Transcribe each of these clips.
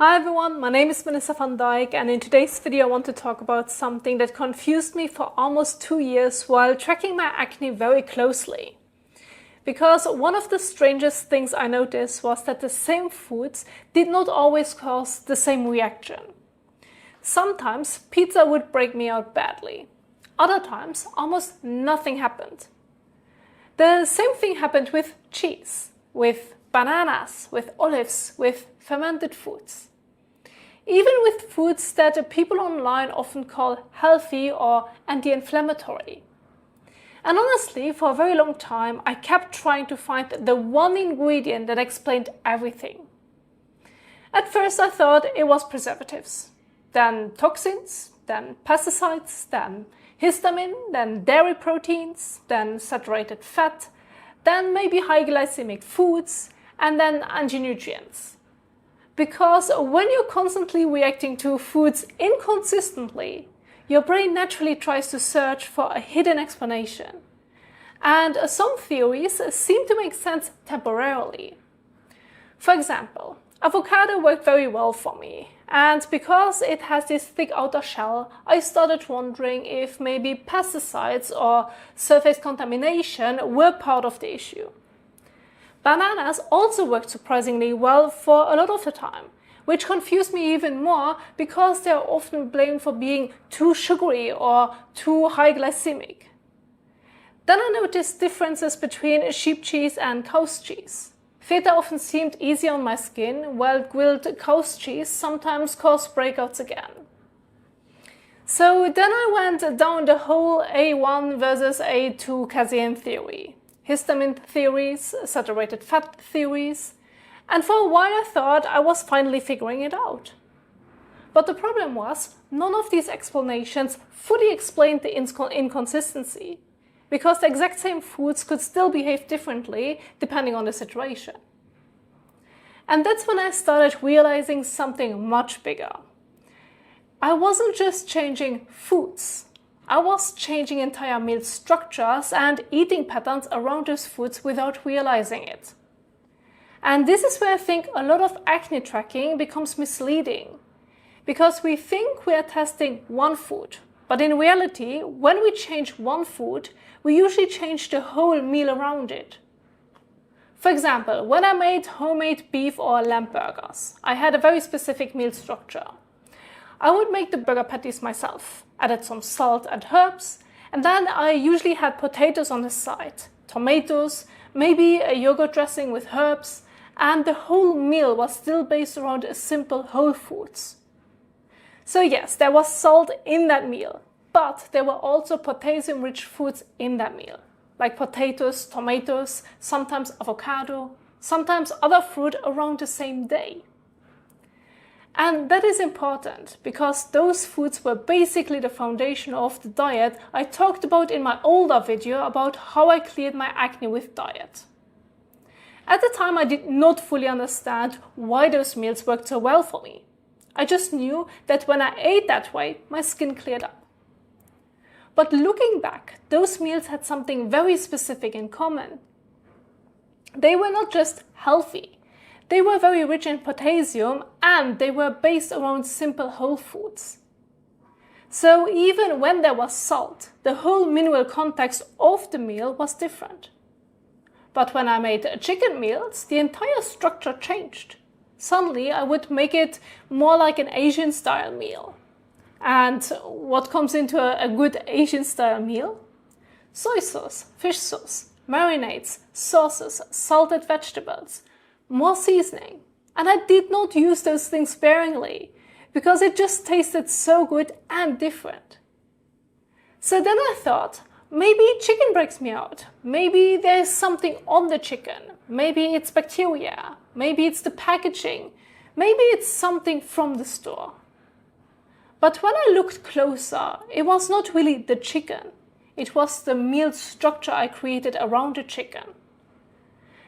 Hi everyone, my name is Vanessa van Dijk, and in today's video I want to talk about something that confused me for almost 2 years while tracking my acne very closely. Because one of the strangest things I noticed was that the same foods did not always cause the same reaction. Sometimes pizza would break me out badly. Other times almost nothing happened. The same thing happened with cheese, with bananas, with olives, with fermented foods. Even with foods that people online often call healthy or anti-inflammatory. And honestly, for a very long time, I kept trying to find the one ingredient that explained everything. At first I thought it was preservatives, then toxins, then pesticides, then histamine, then dairy proteins, then saturated fat, then maybe high glycemic foods, and then anti-nutrients. Because when you're constantly reacting to foods inconsistently, your brain naturally tries to search for a hidden explanation. And some theories seem to make sense temporarily. For example, avocado worked very well for me, and because it has this thick outer shell, I started wondering if maybe pesticides or surface contamination were part of the issue. Bananas also worked surprisingly well for a lot of the time, which confused me even more because they are often blamed for being too sugary or too high glycemic. Then I noticed differences between sheep cheese and cow's cheese. Feta often seemed easy on my skin, while grilled cow's cheese sometimes caused breakouts again. So then I went down the whole A1 versus A2 casein theory. Histamine theories, saturated fat theories, and for a while I thought I was finally figuring it out. But the problem was, none of these explanations fully explained the inconsistency, because the exact same foods could still behave differently depending on the situation. And that's when I started realizing something much bigger. I wasn't just changing foods. I was changing entire meal structures and eating patterns around those foods without realizing it. And this is where I think a lot of acne tracking becomes misleading. Because we think we are testing one food, but in reality, when we change one food, we usually change the whole meal around it. For example, when I made homemade beef or lamb burgers, I had a very specific meal structure. I would make the burger patties myself, added some salt and herbs, and then I usually had potatoes on the side, tomatoes, maybe a yogurt dressing with herbs, and the whole meal was still based around a simple whole foods. So yes, there was salt in that meal, but there were also potassium-rich foods in that meal, like potatoes, tomatoes, sometimes avocado, sometimes other fruit around the same day. And that is important because those foods were basically the foundation of the diet I talked about in my older video about how I cleared my acne with diet. At the time I did not fully understand why those meals worked so well for me. I just knew that when I ate that way, my skin cleared up. But looking back, those meals had something very specific in common. They were not just healthy. They were very rich in potassium and they were based around simple whole foods. So even when there was salt, the whole mineral context of the meal was different. But when I made chicken meals, the entire structure changed. Suddenly I would make it more like an Asian style meal. And what comes into a good Asian style meal? Soy sauce, fish sauce, marinades, sauces, salted vegetables, more seasoning. And I did not use those things sparingly because it just tasted so good and different. So then I thought, maybe chicken breaks me out. Maybe there's something on the chicken. Maybe it's bacteria. Maybe it's the packaging. Maybe it's something from the store. But when I looked closer, it was not really the chicken. It was the meal structure I created around the chicken.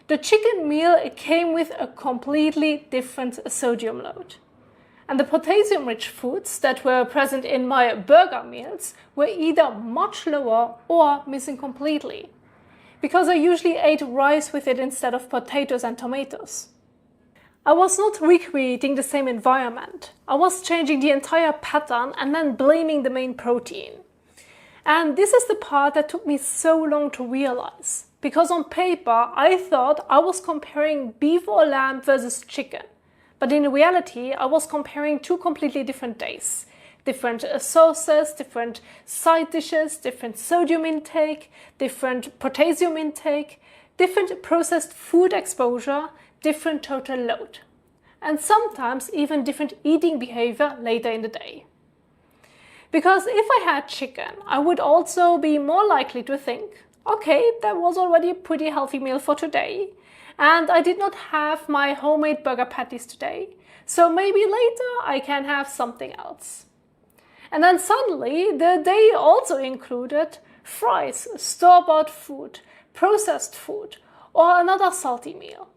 The chicken meal came with a completely different sodium load. And the potassium-rich foods that were present in my burger meals were either much lower or missing completely, because I usually ate rice with it instead of potatoes and tomatoes. I was not recreating the same environment. I was changing the entire pattern and then blaming the main protein. And this is the part that took me so long to realize. Because on paper, I thought I was comparing beef or lamb versus chicken. But in reality, I was comparing two completely different days. Different sauces, different side dishes, different sodium intake, different potassium intake, different processed food exposure, different total load. And sometimes even different eating behavior later in the day. Because if I had chicken, I would also be more likely to think, okay, that was already a pretty healthy meal for today, and I did not have my homemade burger patties today, so maybe later I can have something else. And then suddenly the day also included fries, store-bought food, processed food, or another salty meal.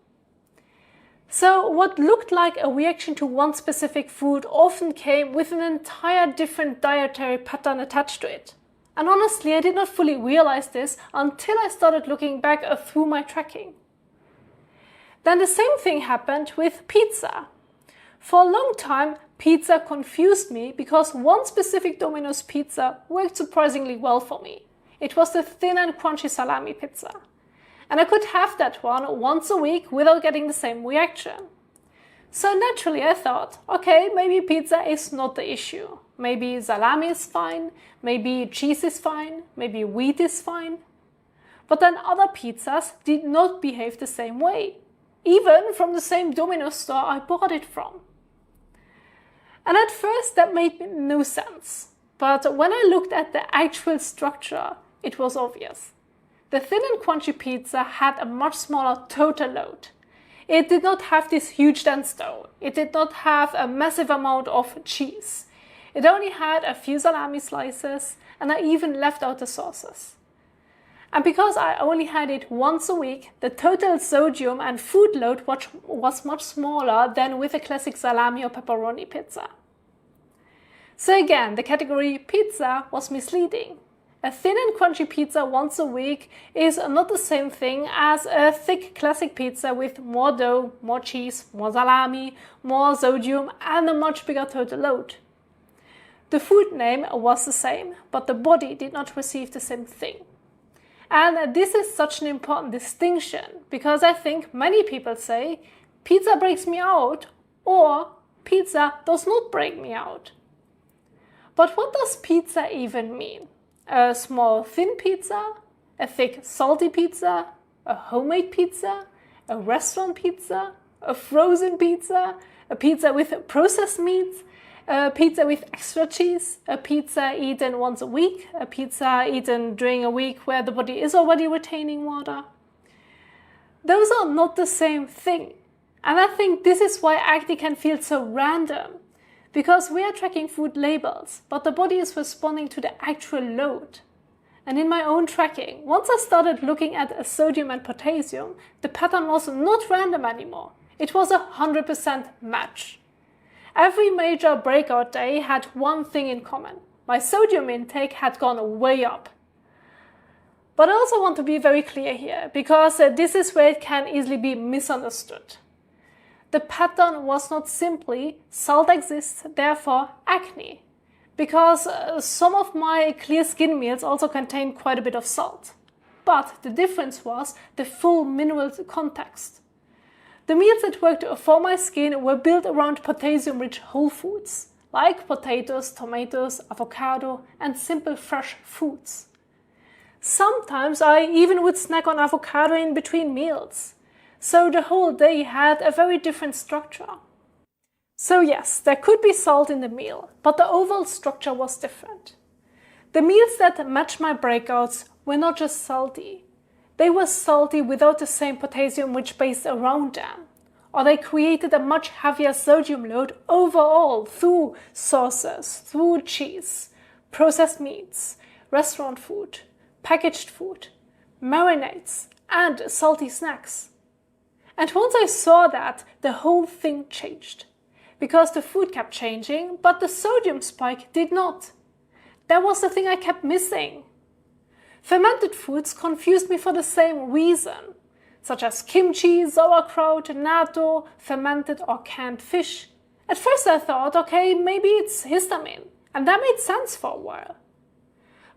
So what looked like a reaction to one specific food often came with an entire different dietary pattern attached to it. And honestly, I did not fully realize this until I started looking back through my tracking. Then the same thing happened with pizza. For a long time, pizza confused me because one specific Domino's pizza worked surprisingly well for me. It was the thin and crunchy salami pizza. And I could have that one once a week without getting the same reaction. So naturally I thought, okay, maybe pizza is not the issue. Maybe salami is fine, maybe cheese is fine, maybe wheat is fine. But then other pizzas did not behave the same way, even from the same Domino's store I bought it from. And at first that made no sense. But when I looked at the actual structure, it was obvious. The thin and crunchy pizza had a much smaller total load. It did not have this huge dense dough. It did not have a massive amount of cheese. It only had a few salami slices, and I even left out the sauces. And because I only had it once a week, the total sodium and food load was much smaller than with a classic salami or pepperoni pizza. So again, the category pizza was misleading. A thin and crunchy pizza once a week is not the same thing as a thick classic pizza with more dough, more cheese, more salami, more sodium, and a much bigger total load. The food name was the same, but the body did not receive the same thing. And this is such an important distinction, because I think many people say, pizza breaks me out, or pizza does not break me out. But what does pizza even mean? A small thin pizza? A thick salty pizza? A homemade pizza? A restaurant pizza? A frozen pizza? A pizza with processed meats? A pizza with extra cheese? A pizza eaten once a week? A pizza eaten during a week where the body is already retaining water? Those are not the same thing. And I think this is why acne can feel so random. Because we are tracking food labels, but the body is responding to the actual load. And in my own tracking, once I started looking at sodium and potassium, the pattern was not random anymore. It was 100% match. Every major breakout day had one thing in common. My sodium intake had gone way up. But I also want to be very clear here, because this is where it can easily be misunderstood. The pattern was not simply salt exists, therefore acne, because some of my clear skin meals also contain quite a bit of salt. But the difference was the full mineral context. The meals that worked for my skin were built around potassium-rich whole foods, like potatoes, tomatoes, avocado, and simple fresh foods. Sometimes I even would snack on avocado in between meals. So the whole day had a very different structure. So yes, there could be salt in the meal, but the overall structure was different. The meals that matched my breakouts were not just salty. They were salty without the same potassium-rich base around them. Or they created a much heavier sodium load overall through sauces, through cheese, processed meats, restaurant food, packaged food, marinades, and salty snacks. And once I saw that, the whole thing changed. Because the food kept changing, but the sodium spike did not. That was the thing I kept missing. Fermented foods confused me for the same reason. such as kimchi, sauerkraut, natto, fermented or canned fish. At first I thought, okay, maybe it's histamine, and that made sense for a while.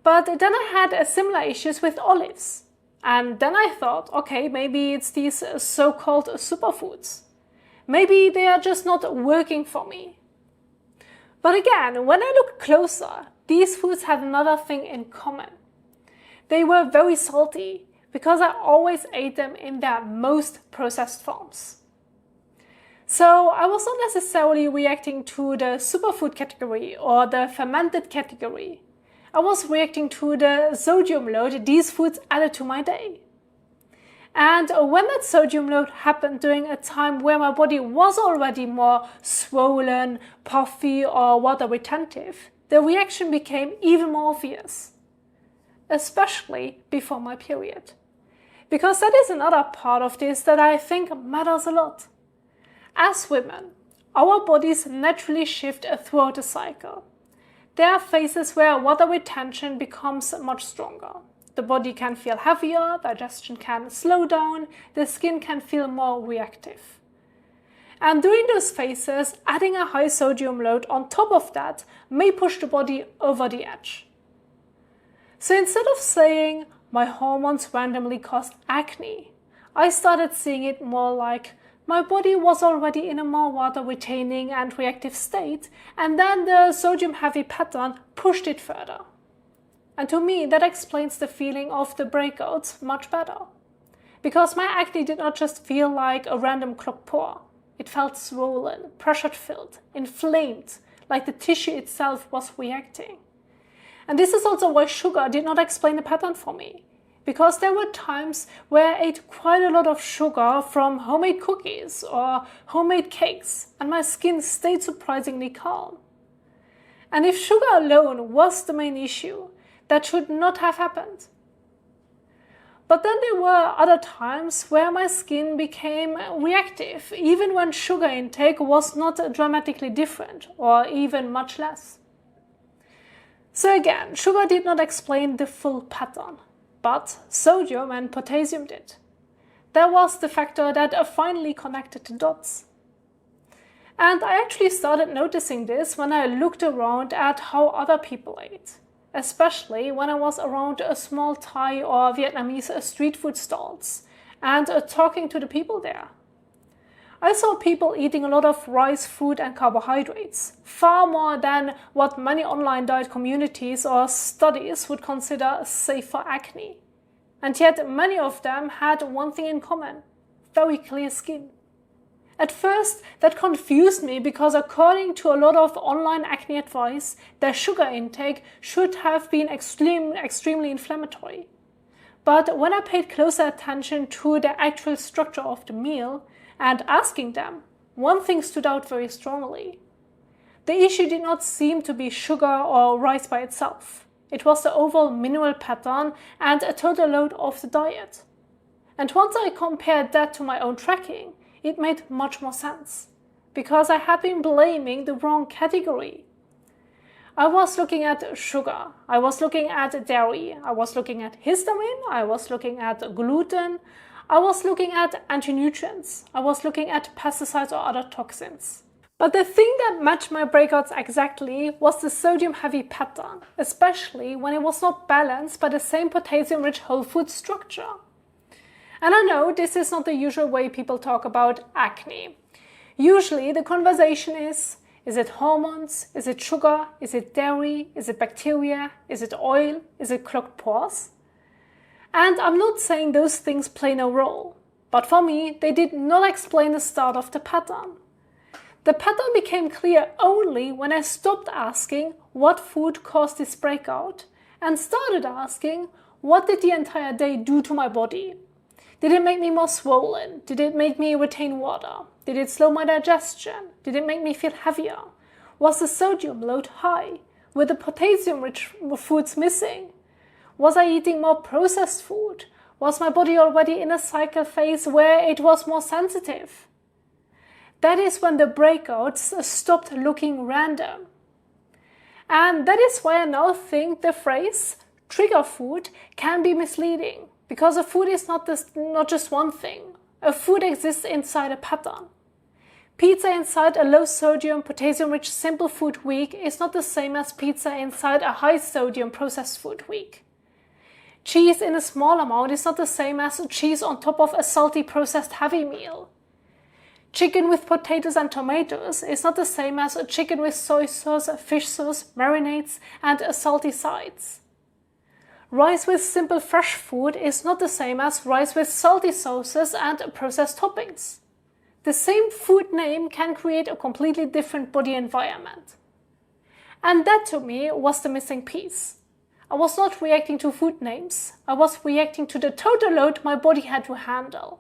But then I had similar issues with olives. And then I thought, okay, maybe it's these so-called superfoods. Maybe they are just not working for me. But again, when I looked closer, these foods had another thing in common. They were very salty because I always ate them in their most processed forms. So I was not necessarily reacting to the superfood category or the fermented category. I was reacting to the sodium load these foods added to my day. And when that sodium load happened during a time where my body was already more swollen, puffy or water retentive, the reaction became even more obvious, especially before my period. Because that is another part of this that I think matters a lot. As women, our bodies naturally shift throughout the cycle. There are phases where water retention becomes much stronger. The body can feel heavier, digestion can slow down, the skin can feel more reactive. And during those phases, adding a high sodium load on top of that may push the body over the edge. So instead of saying, my hormones randomly caused acne, I started seeing it more like, my body was already in a more water-retaining and reactive state, and then the sodium-heavy pattern pushed it further. And to me, that explains the feeling of the breakouts much better. Because my acne did not just feel like a random clogged pore. It felt swollen, pressure-filled, inflamed, like the tissue itself was reacting. And this is also why sugar did not explain the pattern for me. Because there were times where I ate quite a lot of sugar from homemade cookies or homemade cakes, and my skin stayed surprisingly calm. And if sugar alone was the main issue, that should not have happened. But then there were other times where my skin became reactive, even when sugar intake was not dramatically different, or even much less. So again, sugar did not explain the full pattern. But sodium and potassium did. That was the factor that finally connected the dots. And I actually started noticing this when I looked around at how other people ate, especially when I was around a small Thai or Vietnamese street food stalls and talking to the people there. I saw people eating a lot of rice, food and carbohydrates, far more than what many online diet communities or studies would consider safe for acne. And yet many of them had one thing in common: very clear skin. At first, that confused me because according to a lot of online acne advice, their sugar intake should have been extremely inflammatory. But when I paid closer attention to the actual structure of the meal, and asking them, one thing stood out very strongly. The issue did not seem to be sugar or rice by itself. It was the overall mineral pattern and a total load of the diet. And once I compared that to my own tracking, it made much more sense. Because I had been blaming the wrong category. I was looking at sugar, I was looking at dairy, I was looking at histamine, I was looking at gluten, I was looking at anti-nutrients, I was looking at pesticides or other toxins. But the thing that matched my breakouts exactly was the sodium-heavy pattern, especially when it was not balanced by the same potassium-rich whole food structure. And I know this is not the usual way people talk about acne. Usually the conversation is it hormones? Is it sugar? Is it dairy? Is it bacteria? Is it oil? Is it clogged pores? And I'm not saying those things play no role, but for me, they did not explain the start of the pattern. The pattern became clear only when I stopped asking what food caused this breakout and started asking what did the entire day do to my body. Did it make me more swollen? Did it make me retain water? Did it slow my digestion? Did it make me feel heavier? Was the sodium load high? Were the potassium-rich foods missing? Was I eating more processed food? Was my body already in a cycle phase where it was more sensitive? That is when the breakouts stopped looking random. And that is why I now think the phrase trigger food can be misleading, Because a food is not just one thing. A food exists inside a pattern. Pizza inside a low-sodium, potassium-rich simple food week is not the same as pizza inside a high-sodium processed food week. Cheese in a small amount is not the same as cheese on top of a salty processed heavy meal. Chicken with potatoes and tomatoes is not the same as chicken with soy sauce, fish sauce, marinades, and salty sides. Rice with simple fresh food is not the same as rice with salty sauces and processed toppings. The same food name can create a completely different body environment. And that to me was the missing piece. I was not reacting to food names, I was reacting to the total load my body had to handle.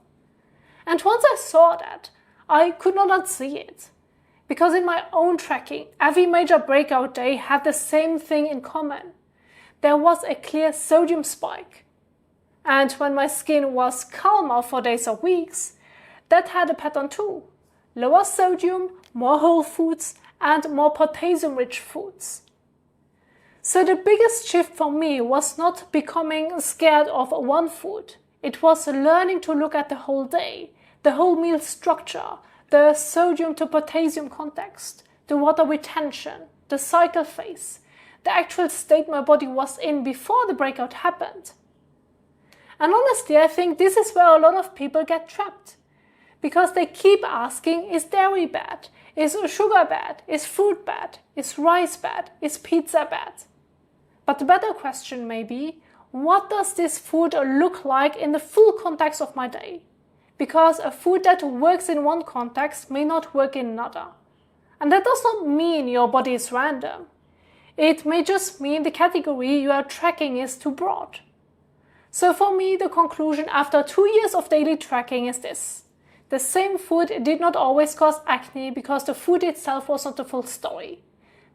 And once I saw that, I could not unsee it. Because in my own tracking, every major breakout day had the same thing in common. There was a clear sodium spike. And when my skin was calmer for days or weeks, that had a pattern too. Lower sodium, more whole foods, and more potassium-rich foods. So the biggest shift for me was not becoming scared of one food. It was learning to look at the whole day, the whole meal structure, the sodium to potassium context, the water retention, the cycle phase, the actual state my body was in before the breakout happened. And honestly, I think this is where a lot of people get trapped. Because they keep asking, is dairy bad? Is sugar bad? Is fruit bad? Is rice bad? Is pizza bad? But the better question may be, what does this food look like in the full context of my day? Because a food that works in one context may not work in another. And that does not mean your body is random. It may just mean the category you are tracking is too broad. So for me, the conclusion after 2 years of daily tracking is this. The same food did not always cause acne because the food itself was not the full story.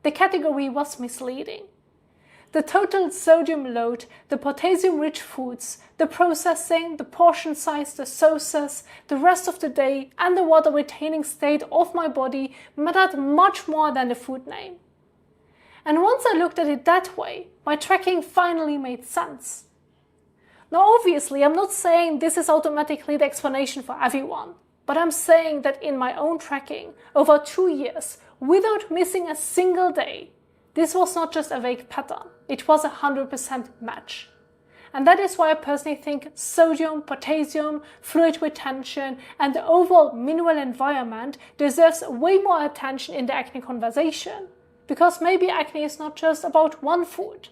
The category was misleading. The total sodium load, the potassium-rich foods, the processing, the portion size, the sauces, the rest of the day, and the water-retaining state of my body mattered much more than the food name. And once I looked at it that way, my tracking finally made sense. Now obviously, I'm not saying this is automatically the explanation for everyone. But I'm saying that in my own tracking, over 2 years, without missing a single day, this was not just a vague pattern, it was a 100% match. And that is why I personally think sodium, potassium, fluid retention, and the overall mineral environment deserves way more attention in the acne conversation. Because maybe acne is not just about one food.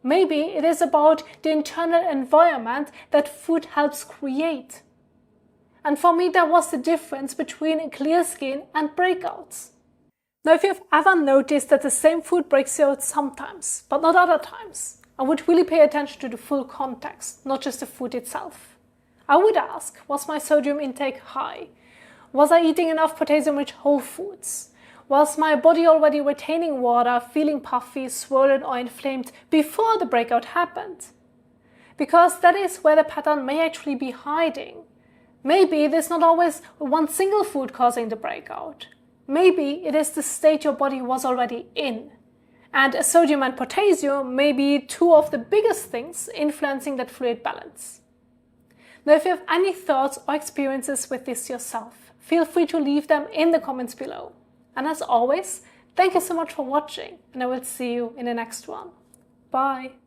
Maybe it is about the internal environment that food helps create. And for me, that was the difference between clear skin and breakouts. Now, if you've ever noticed that the same food breaks you out sometimes, but not other times, I would really pay attention to the full context, not just the food itself. I would ask, was my sodium intake high? Was I eating enough potassium-rich whole foods? Was my body already retaining water, feeling puffy, swollen or inflamed before the breakout happened? Because that is where the pattern may actually be hiding. Maybe it is not always one single food causing the breakout. Maybe it is the state your body was already in. And sodium and potassium may be two of the biggest things influencing that fluid balance. Now, if you have any thoughts or experiences with this yourself, feel free to leave them in the comments below. And as always, thank you so much for watching, and I will see you in the next one. Bye!